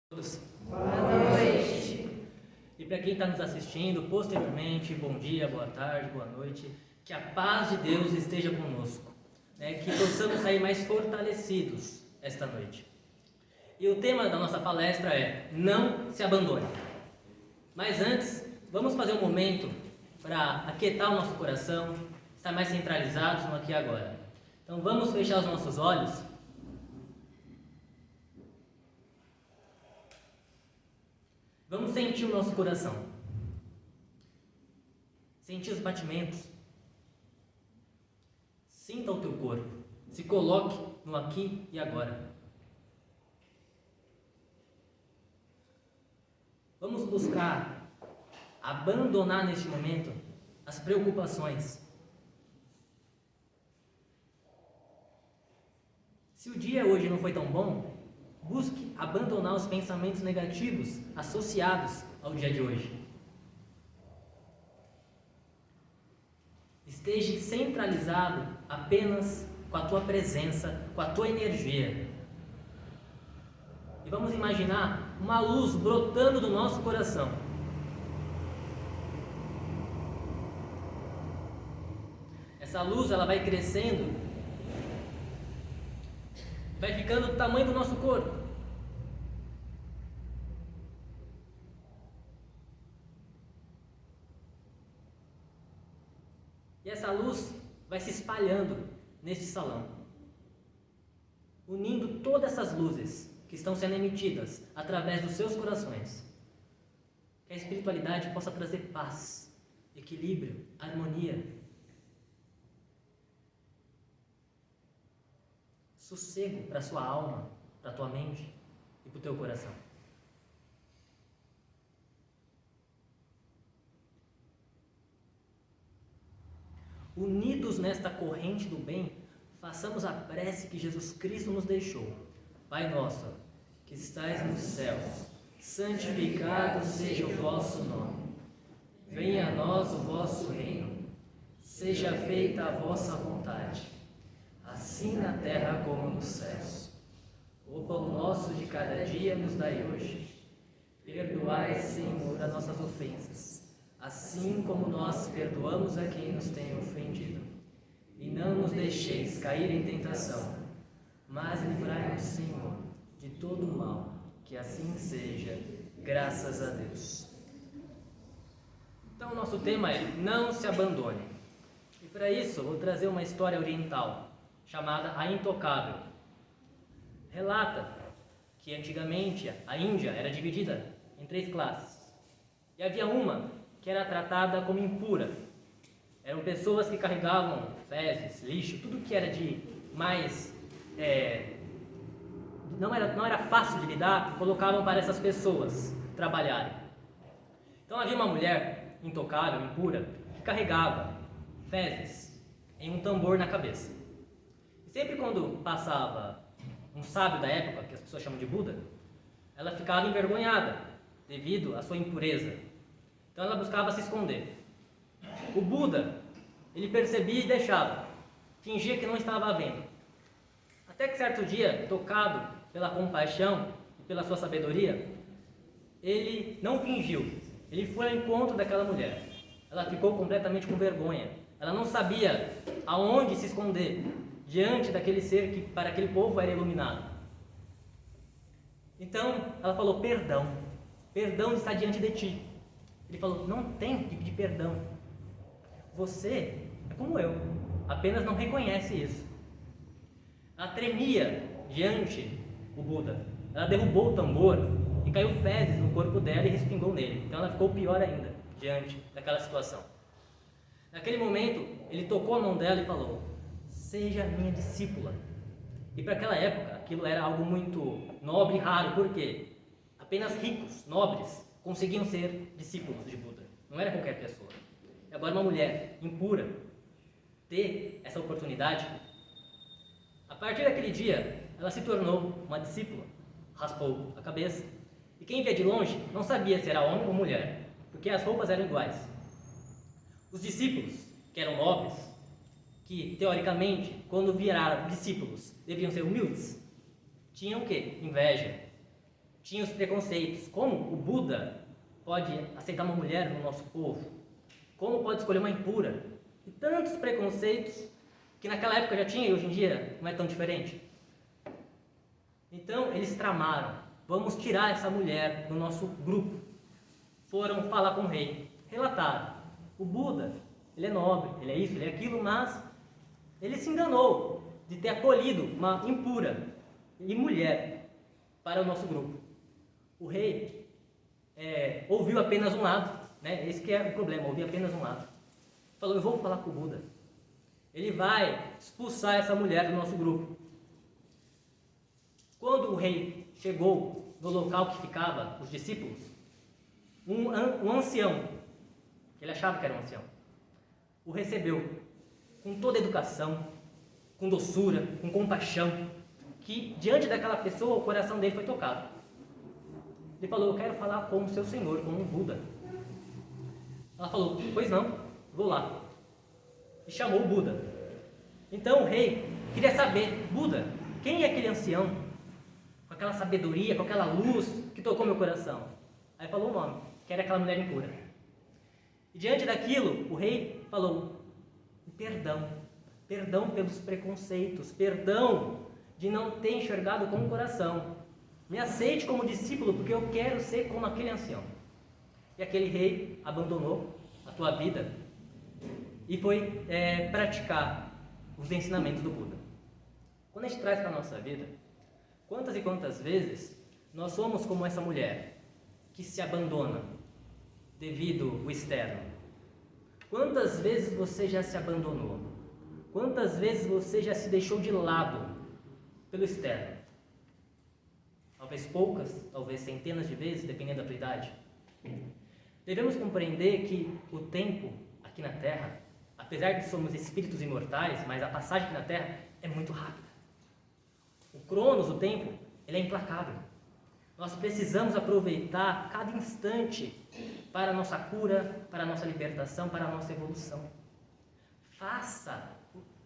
Todos. Boa noite. E para quem está nos assistindo posteriormente, bom dia, boa tarde, boa noite. Que a paz de Deus esteja conosco, que possamos sair mais fortalecidos esta noite. E o tema da nossa palestra é: não se abandone. Mas antes, vamos fazer um momento para aquietar o nosso coração, estar mais centralizados no aqui e agora. Então vamos fechar os nossos olhos. Vamos sentir o nosso coração. Sentir os batimentos. Sinta o teu corpo. Se coloque no aqui e agora. Vamos buscar abandonar neste momento as preocupações. Se o dia hoje não foi tão bom, busque abandonar os pensamentos negativos associados ao dia de hoje. Esteja centralizado apenas com a tua presença, com a tua energia. E vamos imaginar uma luz brotando do nosso coração. Essa luz, ela vai crescendo, vai ficando do tamanho do nosso corpo. E essa luz vai se espalhando neste salão, unindo todas essas luzes que estão sendo emitidas através dos seus corações. Que a espiritualidade possa trazer paz, equilíbrio, harmonia, sossego para a sua alma, para a tua mente e para o teu coração. Unidos nesta corrente do bem, façamos a prece que Jesus Cristo nos deixou. Pai nosso, que estais nos céus, santificado seja o vosso nome. Venha a nós o vosso reino. Seja feita a vossa vontade, assim na terra como nos céus. O pão nosso de cada dia nos dai hoje. Perdoai, Senhor, as nossas ofensas, assim como nós perdoamos a quem nos tem ofendido. E não nos deixeis cair em tentação, mas livrai-nos, Senhor, de todo o mal. Que assim seja, graças a Deus. Então, o nosso tema é: não se abandone. E para isso, vou trazer uma história oriental, chamada A Intocável. Relata que antigamente a Índia era dividida em 3 classes. E havia uma que era tratada como impura. Eram pessoas que carregavam fezes, lixo, tudo que era de mais... não era fácil de lidar, colocavam para essas pessoas trabalharem. Então havia uma mulher intocável, impura, que carregava fezes em um tambor na cabeça. E sempre quando passava um sábio da época, que as pessoas chamam de Buda, ela ficava envergonhada devido à sua impureza. Então ela buscava se esconder. O Buda, ele percebia e deixava, fingia que não estava vendo. Até que certo dia, tocado pela compaixão e pela sua sabedoria, ele não fingiu, ele foi ao encontro daquela mulher. Ela ficou completamente com vergonha. Ela não sabia aonde se esconder diante daquele ser que para aquele povo era iluminado. Então ela falou: perdão está diante de ti. Ele falou: não tem que pedir perdão. Você é como eu, apenas não reconhece isso. Ela tremia diante o Buda. Ela derrubou o tambor e caiu fezes no corpo dela e respingou nele. Então ela ficou pior ainda diante daquela situação. Naquele momento, ele tocou a mão dela e falou: seja minha discípula. E para aquela época, aquilo era algo muito nobre e raro. Por quê? Apenas ricos, nobres, conseguiam ser discípulos de Buda. Não era qualquer pessoa. E agora uma mulher impura ter essa oportunidade. A partir daquele dia, ela se tornou uma discípula. Raspou a cabeça. E quem via de longe não sabia se era homem ou mulher, porque as roupas eram iguais. Os discípulos, que eram nobres, que teoricamente, quando viraram discípulos, deviam ser humildes, tinham o quê? Inveja. tinha os preconceitos. Como o Buda pode aceitar uma mulher no nosso povo? Como pode escolher uma impura? E tantos preconceitos que naquela época já tinha e hoje em dia não é tão diferente. Então eles tramaram, vamos tirar essa mulher do nosso grupo. Foram falar com o rei, relataram, o Buda, ele é nobre, ele é isso, ele é aquilo, mas ele se enganou de ter acolhido uma impura e mulher para o nosso grupo. O rei ouviu apenas um lado, né? Esse que é o problema, ouviu apenas um lado. Falou, eu vou falar com o Buda. Ele vai expulsar essa mulher do nosso grupo. Quando o rei chegou no local que ficavam os discípulos, um ancião, que ele achava que era um ancião, o recebeu com toda a educação, com doçura, com compaixão, que diante daquela pessoa o coração dele foi tocado. Ele falou, eu quero falar com o seu senhor, com um Buda. Ela falou, pois não, vou lá. E chamou o Buda. Então o rei queria saber, Buda, quem é aquele ancião? Com aquela sabedoria, com aquela luz que tocou meu coração. Aí falou o nome, que era aquela mulher impura. E diante daquilo, o rei falou, perdão pelos preconceitos, perdão de não ter enxergado com o coração. Me aceite como discípulo, porque eu quero ser como aquele ancião. E aquele rei abandonou a tua vida e foi praticar os ensinamentos do Buda. Quando a gente traz para a nossa vida, quantas e quantas vezes nós somos como essa mulher que se abandona devido ao externo? Quantas vezes você já se abandonou? Quantas vezes você já se deixou de lado pelo externo? Talvez poucas, talvez centenas de vezes, dependendo da tua idade. Devemos compreender que o tempo aqui na Terra, apesar de somos espíritos imortais, mas a passagem aqui na Terra é muito rápida. O cronos, o tempo, ele é implacável. Nós precisamos aproveitar cada instante para a nossa cura, para a nossa libertação, para a nossa evolução. Faça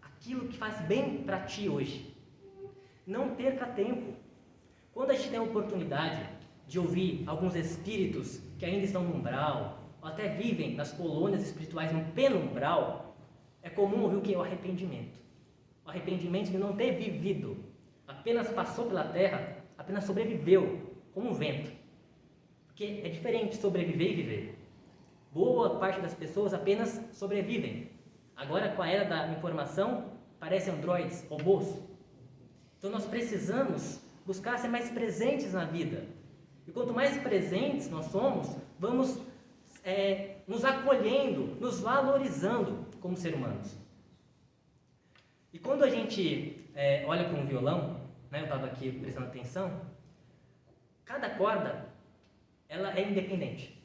aquilo que faz bem para ti hoje. Não perca tempo. Quando a gente tem a oportunidade de ouvir alguns espíritos que ainda estão no umbral, ou até vivem nas colônias espirituais no penumbral, é comum ouvir o que? O arrependimento. O arrependimento de não ter vivido, apenas passou pela terra, apenas sobreviveu, como um vento. Porque é diferente sobreviver e viver. Boa parte das pessoas apenas sobrevivem. Agora, com a era da informação, parecem androides, robôs. Então nós precisamos buscar ser mais presentes na vida. E quanto mais presentes nós somos, vamos nos acolhendo, nos valorizando como seres humanos. E quando a gente olha para um violão, né, eu estava aqui prestando atenção, cada corda ela é independente.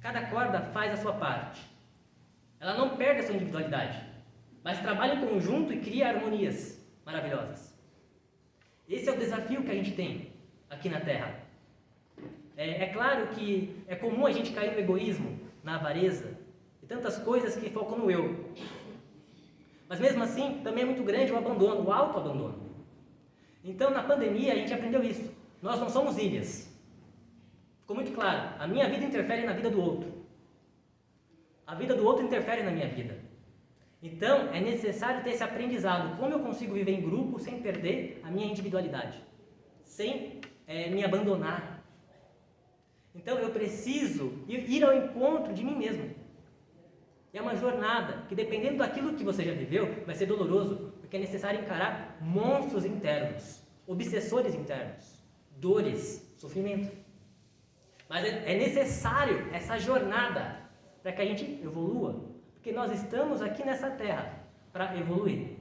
Cada corda faz a sua parte. Ela não perde a sua individualidade, mas trabalha em conjunto e cria harmonias maravilhosas. Esse é o desafio que a gente tem aqui na Terra. É claro que é comum a gente cair no egoísmo, na avareza e tantas coisas que focam no eu. Mas mesmo assim, também é muito grande o abandono, o autoabandono. Então, na pandemia, a gente aprendeu isso. Nós não somos ilhas. Ficou muito claro, a minha vida interfere na vida do outro. A vida do outro interfere na minha vida. Então, é necessário ter esse aprendizado. Como eu consigo viver em grupo sem perder a minha individualidade? Sem me abandonar. Então, eu preciso ir ao encontro de mim mesmo. É uma jornada que, dependendo daquilo que você já viveu, vai ser doloroso, porque é necessário encarar monstros internos, obsessores internos, dores, sofrimento. Mas é necessário essa jornada para que a gente evolua, porque nós estamos aqui nessa terra para evoluir.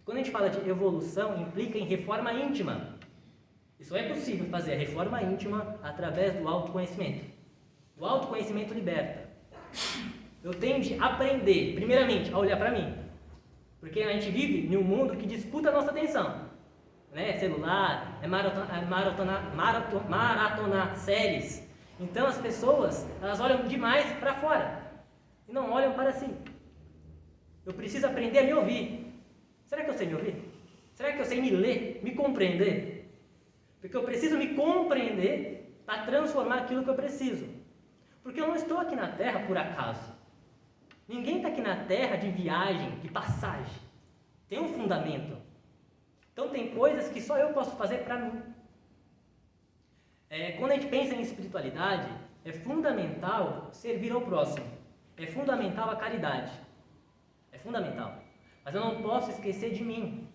Quando a gente fala de evolução, implica em reforma íntima. Isso é possível fazer a reforma íntima através do autoconhecimento. O autoconhecimento liberta. Eu tenho de aprender, primeiramente, a olhar para mim. Porque a gente vive em um mundo que disputa a nossa atenção. Né? Celular, maratonar séries. Então as pessoas, elas olham demais para fora e não olham para si. Eu preciso aprender a me ouvir. Será que eu sei me ouvir? Será que eu sei me ler, me compreender? Porque eu preciso me compreender para transformar aquilo que eu preciso. Porque eu não estou aqui na Terra por acaso. Ninguém está aqui na Terra de viagem, de passagem. Tem um fundamento. Então tem coisas que só eu posso fazer para mim. Quando a gente pensa em espiritualidade, é fundamental servir ao próximo. É fundamental a caridade. É fundamental. Mas eu não posso esquecer de mim.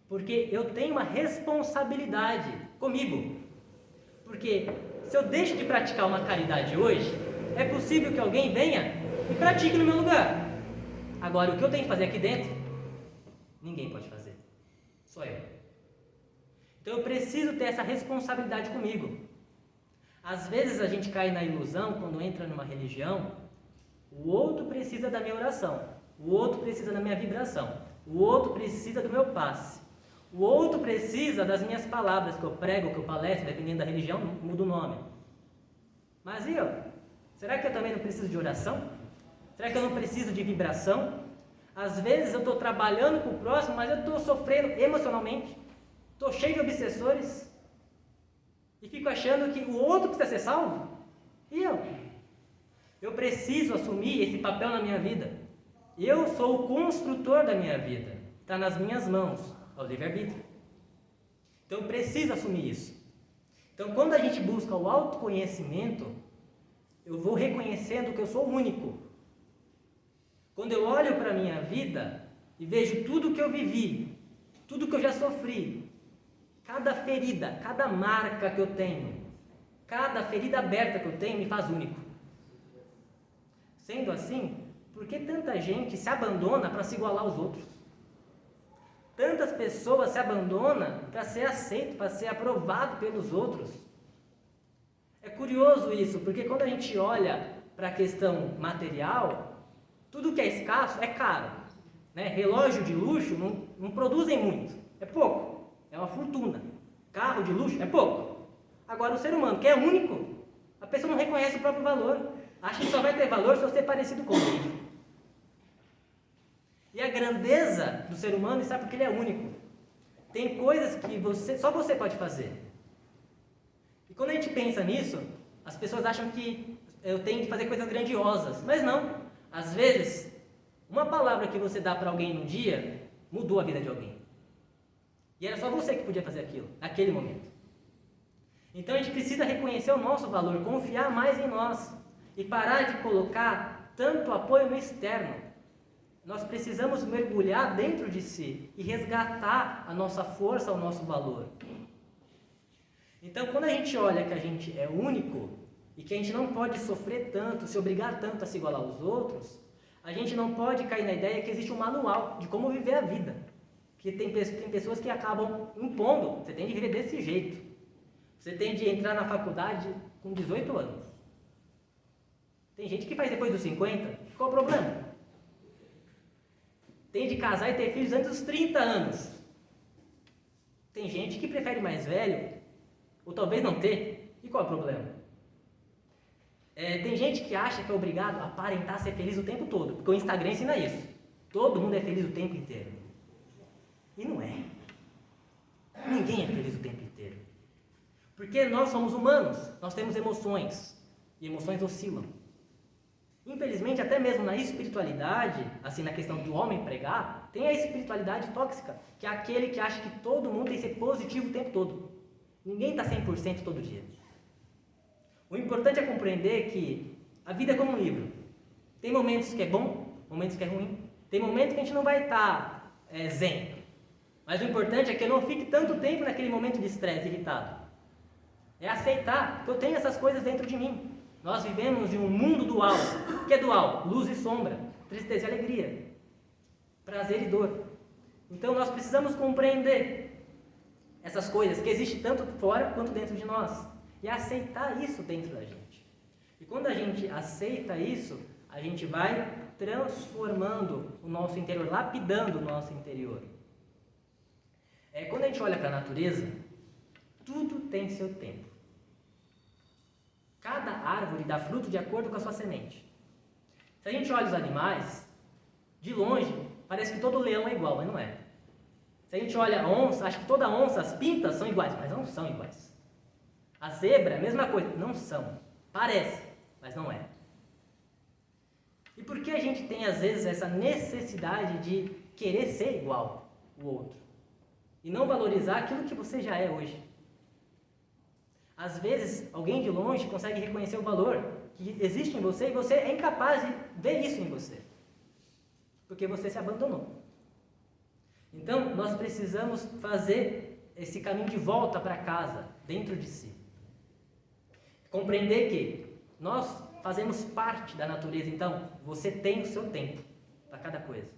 Porque eu tenho uma responsabilidade comigo. Porque se eu deixo de praticar uma caridade hoje, é possível que alguém venha e pratique no meu lugar. Agora, o que eu tenho que fazer aqui dentro, ninguém pode fazer. Só eu. Então eu preciso ter essa responsabilidade comigo. Às vezes a gente cai na ilusão, quando entra numa religião, o outro precisa da minha oração, o outro precisa da minha vibração, o outro precisa do meu passe, o outro precisa das minhas palavras que eu prego, que eu palestro, dependendo da religião, muda o nome. Mas e eu? Será que eu também não preciso de oração? Será que eu não preciso de vibração? Às vezes eu estou trabalhando com o próximo, mas eu estou sofrendo emocionalmente, estou cheio de obsessores, e fico achando que o outro precisa ser salvo? E eu? Eu preciso assumir esse papel na minha vida. Eu sou o construtor da minha vida. Está nas minhas mãos, é o livre-arbítrio. Então eu preciso assumir isso. Então quando a gente busca o autoconhecimento, eu vou reconhecendo que eu sou único. Quando eu olho para a minha vida e vejo tudo que eu vivi, tudo que eu já sofri, cada ferida, cada marca que eu tenho, cada ferida aberta que eu tenho me faz único. Sendo assim, por que tanta gente se abandona para se igualar aos outros? Tantas pessoas se abandonam para ser aceito, para ser aprovado pelos outros. É curioso isso, porque quando a gente olha para a questão material, tudo que é escasso é caro. Né? Relógio de luxo não produzem muito, é pouco. É uma fortuna. Carro de luxo é pouco. Agora, o ser humano, que é único, a pessoa não reconhece o próprio valor. Acha que só vai ter valor se você é parecido com ele. E a grandeza do ser humano está porque ele é único. Tem coisas que só você pode fazer. E quando a gente pensa nisso, as pessoas acham que eu tenho que fazer coisas grandiosas. Mas não. Às vezes, uma palavra que você dá para alguém num dia, mudou a vida de alguém. E era só você que podia fazer aquilo, naquele momento. Então a gente precisa reconhecer o nosso valor, confiar mais em nós e parar de colocar tanto apoio no externo. Nós precisamos mergulhar dentro de si e resgatar a nossa força, o nosso valor. Então quando a gente olha que a gente é único e que a gente não pode sofrer tanto, se obrigar tanto a se igualar aos outros, a gente não pode cair na ideia que existe um manual de como viver a vida. Que tem pessoas que acabam impondo, você tem de viver desse jeito. Você tem de entrar na faculdade com 18 anos. Tem gente que faz depois dos 50, qual o problema? Tem de casar e ter filhos antes dos 30 anos. Tem gente que prefere mais velho, ou talvez não ter, e qual é o problema? Tem gente que acha que é obrigado a aparentar ser feliz o tempo todo, porque o Instagram ensina isso. Todo mundo é feliz o tempo inteiro. E não é. Ninguém é feliz o tempo inteiro. Porque nós somos humanos, nós temos emoções, e emoções oscilam. Infelizmente, até mesmo na espiritualidade, assim na questão do homem pregar, tem a espiritualidade tóxica, que é aquele que acha que todo mundo tem que ser positivo o tempo todo. Ninguém está 100% todo dia. O importante é compreender que a vida é como um livro. Tem momentos que é bom, momentos que é ruim. Tem momentos que a gente não vai estar zen. Mas o importante é que eu não fique tanto tempo naquele momento de estresse, irritado. É aceitar que eu tenho essas coisas dentro de mim. Nós vivemos em um mundo dual. O que é dual? Luz e sombra, tristeza e alegria, prazer e dor. Então nós precisamos compreender essas coisas que existem tanto fora quanto dentro de nós. E aceitar isso dentro da gente. E quando a gente aceita isso, a gente vai transformando o nosso interior, lapidando o nosso interior. Quando a gente olha para a natureza, tudo tem seu tempo. Cada árvore dá fruto de acordo com a sua semente. Se a gente olha os animais, de longe, parece que todo leão é igual, mas não é. Se a gente olha a onça, acha que toda onça, as pintas são iguais, mas não são iguais. A zebra é a mesma coisa. Não são. Parece, mas não é. E por que a gente tem, às vezes, essa necessidade de querer ser igual ao outro? E não valorizar aquilo que você já é hoje? Às vezes, alguém de longe consegue reconhecer o valor que existe em você e você é incapaz de ver isso em você. Porque você se abandonou. Então, nós precisamos fazer esse caminho de volta para casa, dentro de si. Compreender que nós fazemos parte da natureza, então você tem o seu tempo para cada coisa.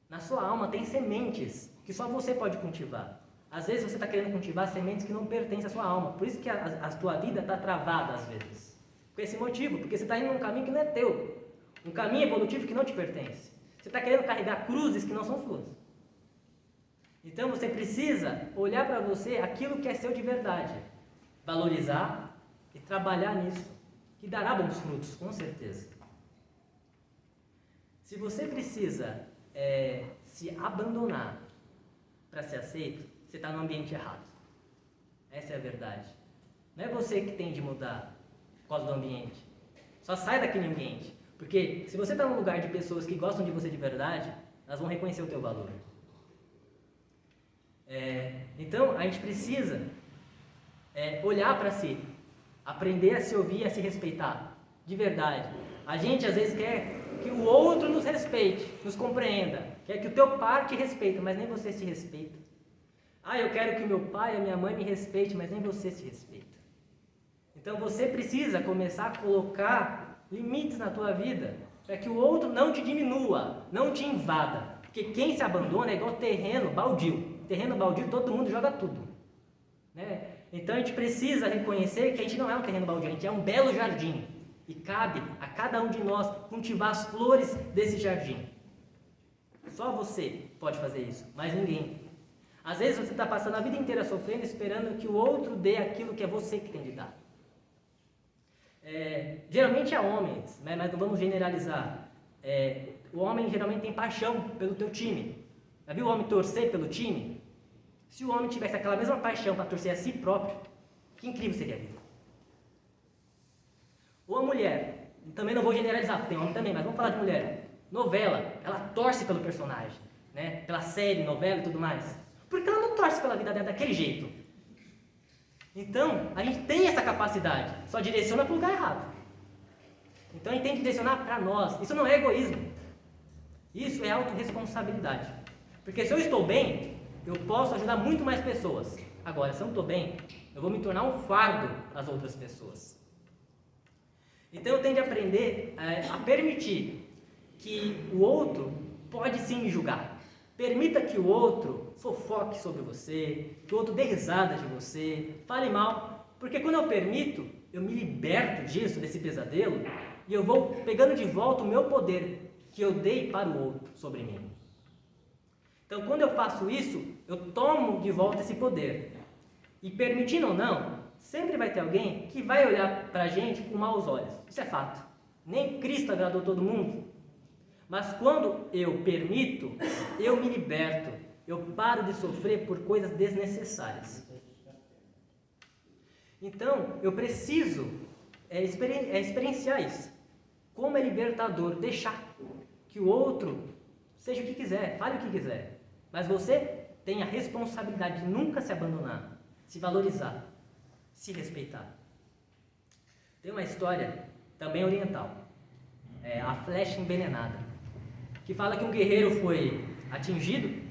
Na sua alma tem sementes que só você pode cultivar. Às vezes você está querendo cultivar sementes que não pertencem à sua alma. Por isso que a tua vida está travada às vezes. Por esse motivo, porque você está indo num caminho que não é teu. Um caminho evolutivo que não te pertence. Você está querendo carregar cruzes que não são suas. Então você precisa olhar para você aquilo que é seu de verdade. Valorizar e trabalhar nisso. Que dará bons frutos, com certeza. Se você precisa se abandonar para ser aceito, você está no ambiente errado. Essa é a verdade. Não é você que tem de mudar por causa do ambiente. Só sai daquele ambiente. Porque se você está num lugar de pessoas que gostam de você de verdade, elas vão reconhecer o teu valor. Então, a gente precisa olhar para si, aprender a se ouvir e a se respeitar, de verdade. A gente às vezes quer que o outro nos respeite, nos compreenda, quer que o teu par te respeite, mas nem você se respeita. Eu quero que o meu pai e a minha mãe me respeitem, mas nem você se respeita. Então você precisa começar a colocar limites na tua vida, para que o outro não te diminua, não te invada. Porque quem se abandona é igual terreno baldio. Terreno baldio todo mundo joga tudo, né? Então a gente precisa reconhecer que a gente não é um terreno baldio, a gente é um belo jardim. E cabe a cada um de nós cultivar as flores desse jardim. Só você pode fazer isso, mas ninguém. Às vezes você está passando a vida inteira sofrendo, esperando que o outro dê aquilo que é você que tem de dar. Geralmente é homens, né? Mas não vamos generalizar. O homem geralmente tem paixão pelo teu time. Já viu o homem torcer pelo time? Se o homem tivesse aquela mesma paixão para torcer a si próprio, que incrível seria a vida. Ou a mulher, também não vou generalizar, tem homem também, mas vamos falar de mulher. Novela, ela torce pelo personagem, né? Pela série, novela e tudo mais. Porque ela não torce pela vida dela daquele jeito. Então, a gente tem essa capacidade, só direciona para o lugar errado. Então a gente tem que direcionar para nós. Isso não é egoísmo. Isso é autorresponsabilidade. Porque se eu estou bem, eu posso ajudar muito mais pessoas. Agora, se eu não estou bem, eu vou me tornar um fardo às outras pessoas. Então eu tenho de aprender a permitir que o outro pode sim me julgar. Permita que o outro fofoque sobre você, que o outro dê risada de você, fale mal. Porque quando eu permito, eu me liberto disso, desse pesadelo, e eu vou pegando de volta o meu poder que eu dei para o outro sobre mim. Então, quando eu faço isso, eu tomo de volta esse poder. E permitindo ou não, sempre vai ter alguém que vai olhar para a gente com maus olhos. Isso é fato. Nem Cristo agradou todo mundo. Mas quando eu permito, eu me liberto. Eu paro de sofrer por coisas desnecessárias. Então, eu preciso experienciar isso. Como é libertador deixar que o outro seja o que quiser, fale o que quiser. Mas você tem a responsabilidade de nunca se abandonar, se valorizar, se respeitar. Tem uma história também oriental, a flecha envenenada, que fala que um guerreiro foi atingido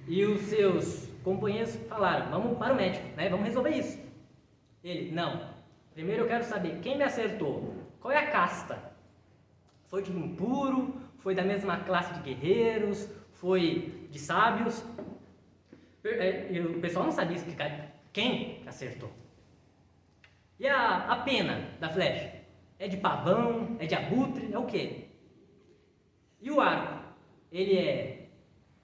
e os seus companheiros falaram: vamos para o médico, né? Vamos resolver isso. Ele: não, primeiro eu quero saber quem me acertou, qual é a casta. Foi de impuro, foi da mesma classe de guerreiros, foi de sábios. E o pessoal não sabia explicar quem acertou. E a pena da flecha? É de pavão? É de abutre? É o quê? E o arco? Ele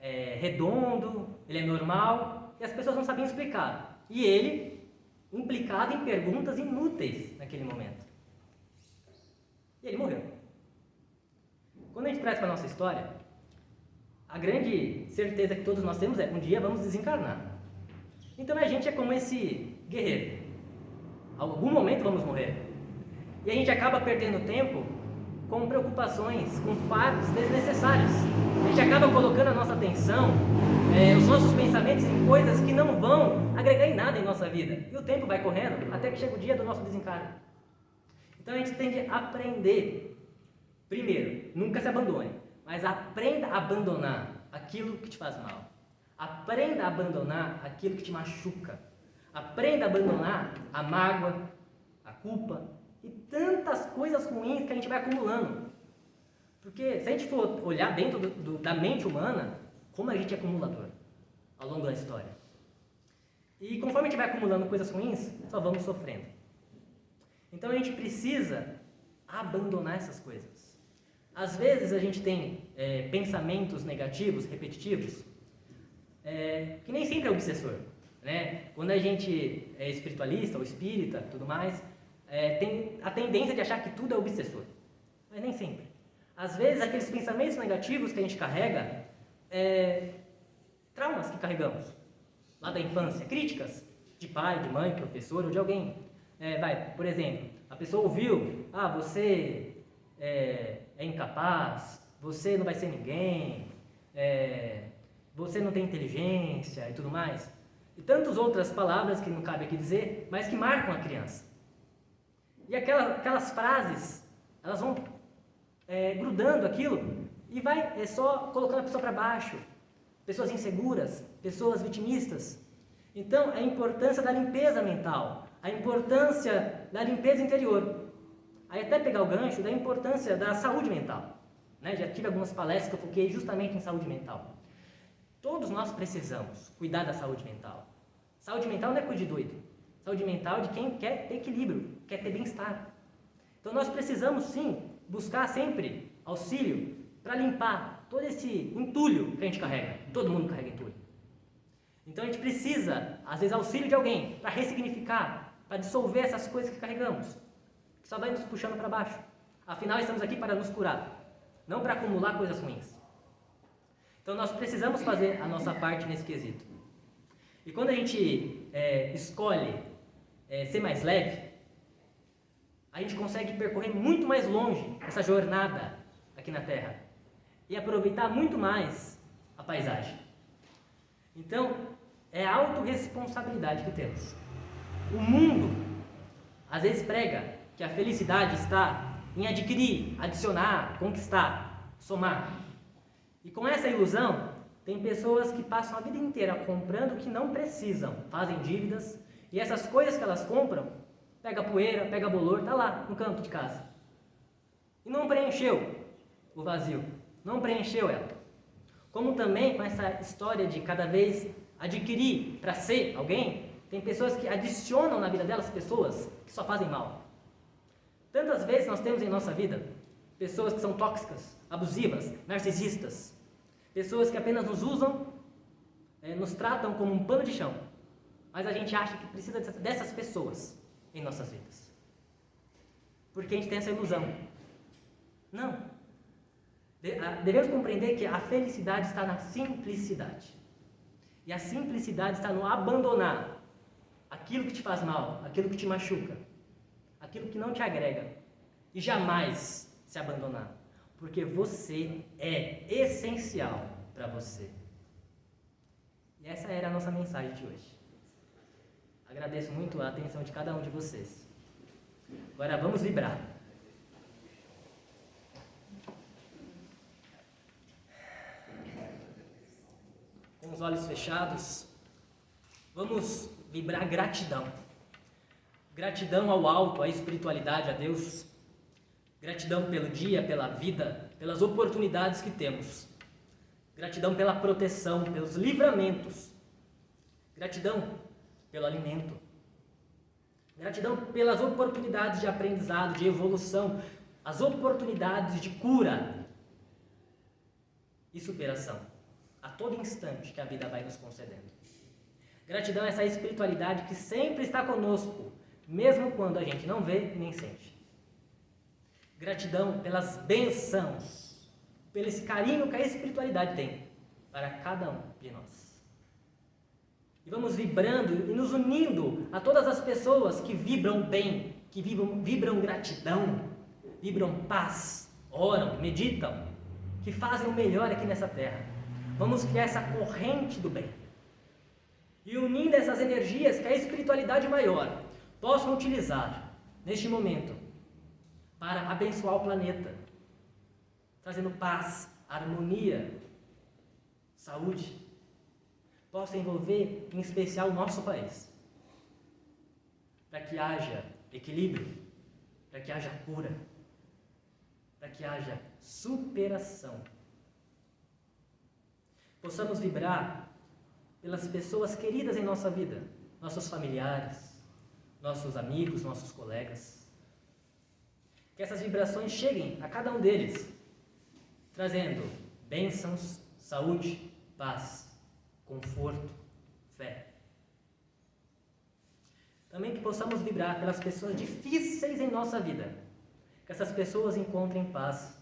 é redondo? Ele é normal? E as pessoas não sabiam explicar. E ele, implicado em perguntas inúteis naquele momento. E ele morreu. Quando a gente traz para a nossa história, a grande certeza que todos nós temos é: um dia vamos desencarnar. Então a gente é como esse guerreiro. algum momento vamos morrer. E a gente acaba perdendo tempo com preocupações, com fatos desnecessários. A gente acaba colocando a nossa atenção, os nossos pensamentos em coisas que não vão agregar em nada em nossa vida. E o tempo vai correndo até que chega o dia do nosso desencargo. Então a gente tem que aprender. Primeiro, nunca se abandone, mas aprenda a abandonar aquilo que te faz mal. Aprenda a abandonar aquilo que te machuca. Aprenda a abandonar a mágoa, a culpa e tantas coisas ruins que a gente vai acumulando. Porque se a gente for olhar dentro da mente humana, como a gente é acumulador ao longo da história. E conforme a gente vai acumulando coisas ruins, só vamos sofrendo. Então a gente precisa abandonar essas coisas. Às vezes a gente tem pensamentos negativos, repetitivos, que nem sempre é obsessor. Né? Quando a gente é espiritualista ou espírita, tudo mais, tem a tendência de achar que tudo é obsessor. Mas nem sempre. Às vezes aqueles pensamentos negativos que a gente carrega, traumas que carregamos lá da infância, críticas de pai, de mãe, professor ou de alguém. Por exemplo, a pessoa ouviu, você é incapaz, você não vai ser ninguém, você não tem inteligência e tudo mais. E tantas outras palavras que não cabe aqui dizer, mas que marcam a criança. E aquelas frases, elas vão grudando aquilo e vai só colocando a pessoa para baixo. Pessoas inseguras, pessoas vitimistas. Então, a importância da limpeza mental, a importância da limpeza interior. Aí até pegar o gancho da importância da saúde mental. Né? Já tive algumas palestras que eu foquei justamente em saúde mental. Todos nós precisamos cuidar da saúde mental. Saúde mental não é coisa de doido. Saúde mental é de quem quer ter equilíbrio, quer ter bem-estar. Então nós precisamos sim buscar sempre auxílio para limpar todo esse entulho que a gente carrega. Todo mundo carrega entulho. Então a gente precisa, às vezes, auxílio de alguém para ressignificar, para dissolver essas coisas que carregamos, que só vai nos puxando para baixo. Afinal, estamos aqui para nos curar, não para acumular coisas ruins. Então nós precisamos fazer a nossa parte nesse quesito. E quando a gente escolhe ser mais leve, a gente consegue percorrer muito mais longe essa jornada aqui na Terra e aproveitar muito mais a paisagem. Então, é a autorresponsabilidade que temos. O mundo, às vezes, prega que a felicidade está em adquirir, adicionar, conquistar, somar. E com essa ilusão, tem pessoas que passam a vida inteira comprando o que não precisam, fazem dívidas, e essas coisas que elas compram, pega poeira, pega bolor, está lá no canto de casa. E não preencheu o vazio, não preencheu ela. Como também com essa história de cada vez adquirir para ser alguém, tem pessoas que adicionam na vida delas pessoas que só fazem mal. Tantas vezes nós temos em nossa vida pessoas que são tóxicas, abusivas, narcisistas, pessoas que apenas nos usam, nos tratam como um pano de chão, mas a gente acha que precisa dessas pessoas em nossas vidas, porque a gente tem essa ilusão. Não. Devemos compreender que a felicidade está na simplicidade, e a simplicidade está no abandonar aquilo que te faz mal, aquilo que te machuca, aquilo que não te agrega, e jamais se abandonar, porque você é essencial para você. E essa era a nossa mensagem de hoje. Agradeço muito a atenção de cada um de vocês. Agora vamos vibrar. Com os olhos fechados, vamos vibrar gratidão. Gratidão ao alto, à espiritualidade, a Deus. Gratidão pelo dia, pela vida, pelas oportunidades que temos. Gratidão pela proteção, pelos livramentos. Gratidão pelo alimento. Gratidão pelas oportunidades de aprendizado, de evolução, as oportunidades de cura e superação a todo instante que a vida vai nos concedendo. Gratidão a essa espiritualidade que sempre está conosco, mesmo quando a gente não vê nem sente. Gratidão pelas bênçãos, pelo esse carinho que a espiritualidade tem para cada um de nós. E vamos vibrando e nos unindo a todas as pessoas que vibram bem, que vibram gratidão, vibram paz, oram, meditam, que fazem o melhor aqui nessa terra. Vamos criar essa corrente do bem. E unindo essas energias que a espiritualidade maior possam utilizar neste momento para abençoar o planeta, trazendo paz, harmonia, saúde, possa envolver em especial o nosso país, para que haja equilíbrio, para que haja cura, para que haja superação. Possamos vibrar pelas pessoas queridas em nossa vida, nossos familiares, nossos amigos, nossos colegas. Que essas vibrações cheguem a cada um deles, trazendo bênçãos, saúde, paz, conforto, fé. Também que possamos vibrar pelas pessoas difíceis em nossa vida, que essas pessoas encontrem paz,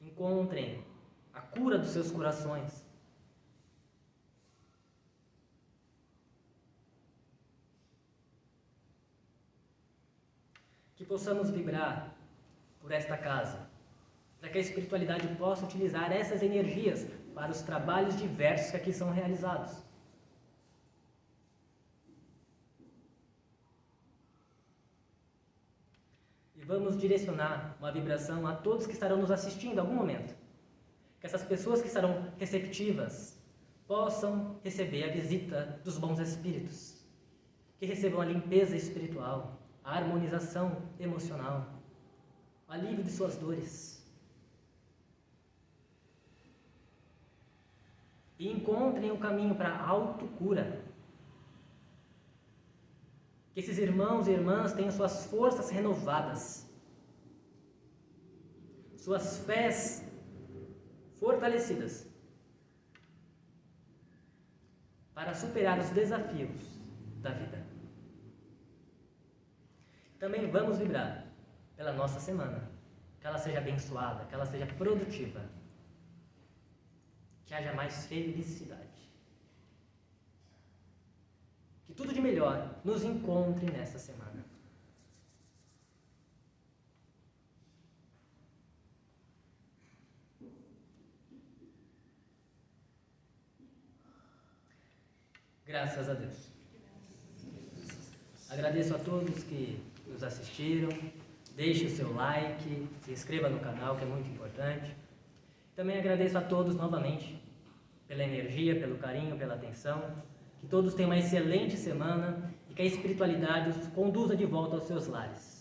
encontrem a cura dos seus corações. Que possamos vibrar por esta casa, para que a espiritualidade possa utilizar essas energias para os trabalhos diversos que aqui são realizados. E vamos direcionar uma vibração a todos que estarão nos assistindo em algum momento. Que essas pessoas que estarão receptivas possam receber a visita dos bons espíritos, que recebam a limpeza espiritual, a harmonização emocional, o alívio de suas dores. E encontrem o caminho para a autocura. Que esses irmãos e irmãs tenham suas forças renovadas, suas fés fortalecidas, para superar os desafios da vida. Também vamos vibrar pela nossa semana, que ela seja abençoada, que ela seja produtiva, que haja mais felicidade. Que tudo de melhor nos encontre nessa semana. Graças a Deus. Agradeço a todos que nos assistiram. Deixe o seu like, se inscreva no canal, que é muito importante. Também agradeço a todos novamente pela energia, pelo carinho, pela atenção. Que todos tenham uma excelente semana e que a espiritualidade os conduza de volta aos seus lares.